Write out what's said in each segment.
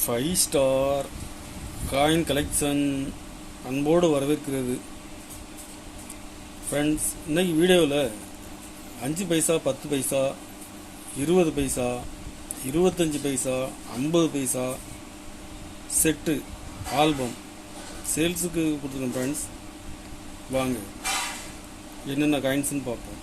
Five star coin collection அன்போடு வரவேற்கிறது. Friends, இன்னைக்கு வீடியோவில் 5 பைசா, 10 பைசா, 20 பைசா, 25 பைசா, 50 பைசா செட்டு ஆல்பம் சேல்ஸுக்கு கொடுத்துருக்கேன். ஃப்ரெண்ட்ஸ், வாங்க என்னென்ன காயின்ஸ்னு பார்ப்போம்.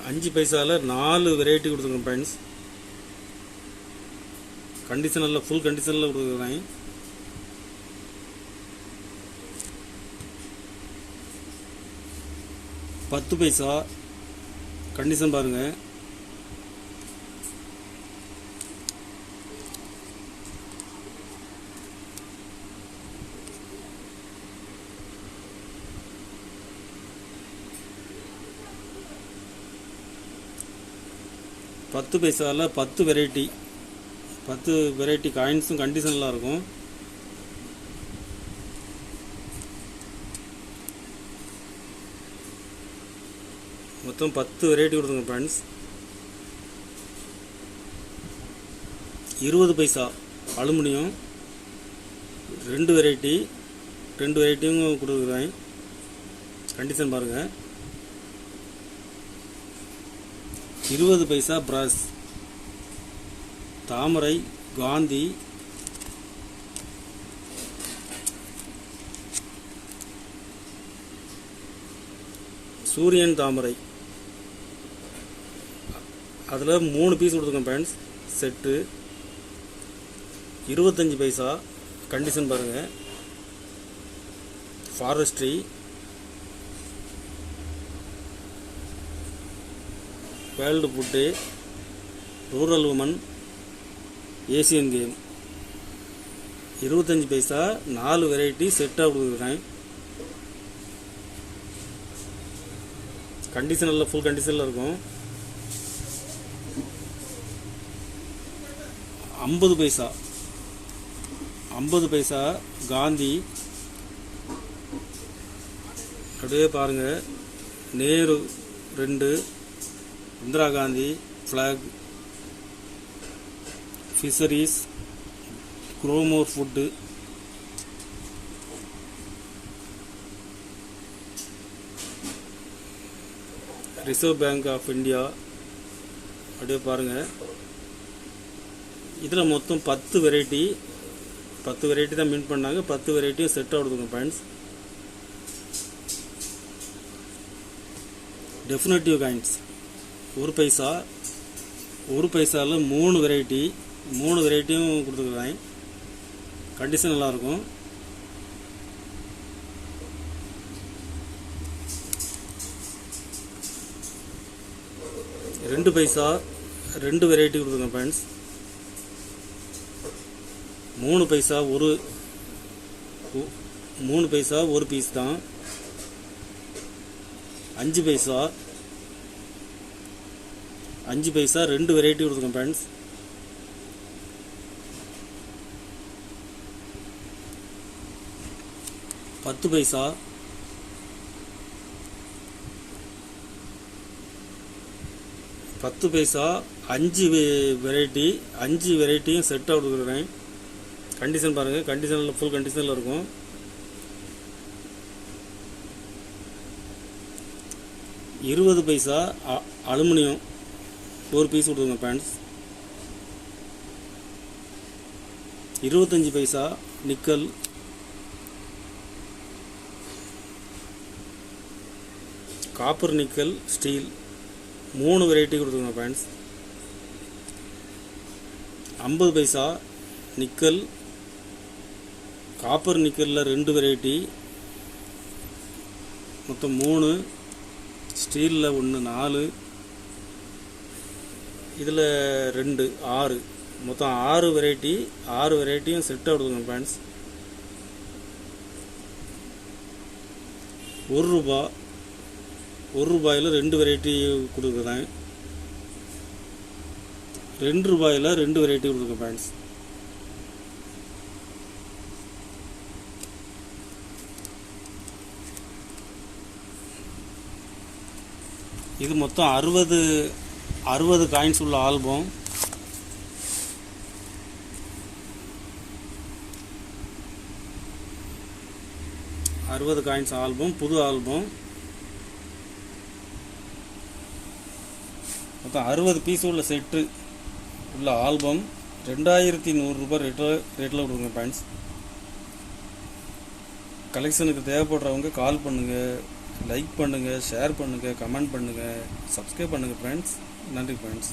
அஞ்சு பைசாவில் 4 வெரைட்டி கொடுத்துருக்கேன். ஃப்ரெண்ட்ஸ், கண்டிஷனில் ஃபுல் கண்டிஷனில் கொடுத்துருக்கேன். பத்து பைசா கண்டிஷன் பாருங்கள். பத்து பைசாவில் 10 வெரைட்டி காயின்ஸும் கண்டிஷனெலாம் இருக்கும். மொத்தம் 10 வெரைட்டி கொடுத்துங்க. ஃப்ரெண்ட்ஸ், 20 பைசா அலுமினியம் 2 வெரைட்டியும் கொடுக்குறேன். கண்டிஷன் பாருங்கள். 20 பைசா பிரஷ் தாமரை, காந்தி, சூரியன் தாமரை, அதில் 3 பீஸ் கொடுத்துருக்கேன். ஃப்ரெண்ட்ஸ், செட்டு 25 பைசா கண்டிஷன் பாருங்கள். Forestry, world food, rural woman, Asian game 25 பைசா 4 வெரைட்டி செட்டாக கொடுக்குறேன். கண்டிஷனில் ஃபுல் கண்டிஷனில் இருக்கும். 50 பைசா காந்தி, அப்படியே பாருங்கள். Nehru 2, Indira Gandhi flag, fisheries, grow more food, Reserve Bank of India, அப்படியே பாருங்கள். இதில் மொத்தம் 10 வெரைட்டி தான் மின்ட் பண்ணாங்க. 10 வெரைட்டியும் செட் ஆகுதுங்க. ஃப்ரெண்ட்ஸ், டெஃபினட்டிவ் காயின்ஸ் 1 பைசாவில் 3 வெரைட்டியும் கொடுத்துருக்குறேன். கண்டிஷன் நல்லாயிருக்கும். 2 பைசா 2 வெரைட்டி கொடுத்துருக்கேன். ஃப்ரெண்ட்ஸ், 3 பைசா ஒரு பீஸ் தான். 5 பைசா 2 வெரைட்டி கொடுத்துருக்கேன். ஃப்ரெண்ட்ஸ், 10 பைசா 5 வெரைட்டியும் செட்டாக கொடுக்குறேன். கண்டிஷன் பாருங்கள். கண்டிஷனில் ஃபுல் கண்டிஷனில் இருக்கும். 20 பைசா அலுமினியம் 1 பீஸ் கொடுத்துருங்க. Friends, 25 paisa nickel, copper, nickel, steel 3 variety கொடுத்துருங்க. ஃப்ரெண்ட்ஸ், 50 பைசா நிக்கல், காப்பர் நிக்கலில் 2 வெரைட்டி, மொத்தம் 3, ஸ்டீலில் 1 4, இதில் 2 6, மொத்தம் 6 வெரைட்டியும் செட்டாக கொடுத்துருங்க. ஃப்ரெண்ட்ஸ், ₹1 2 வெரைட்டி கொடுக்குறேன். ₹2 2 வெரைட்டி கொடுத்துருக்கேன். ஃப்ரெண்ட்ஸ், இது மொத்தம் 60 காயின்ஸ் உள்ள ஆல்பம். புது ஆல்பம். மொத்தம் 60 பீஸ் உள்ள செட்டு உள்ள ஆல்பம் 2100 ரூபாய் ரேட்டில் கொடுங்க ஃப்ரெண்ட்ஸ். கலெக்ஷனுக்கு தேவைப்படுறவங்க கால் பண்ணுங்கள், லைக் பண்ணுங்கள், ஷேர் பண்ணுங்கள், கமெண்ட் பண்ணுங்கள், சப்ஸ்கிரைப் பண்ணுங்கள் ஃப்ரெண்ட்ஸ். நன்றி ஃப்ரெண்ட்ஸ்.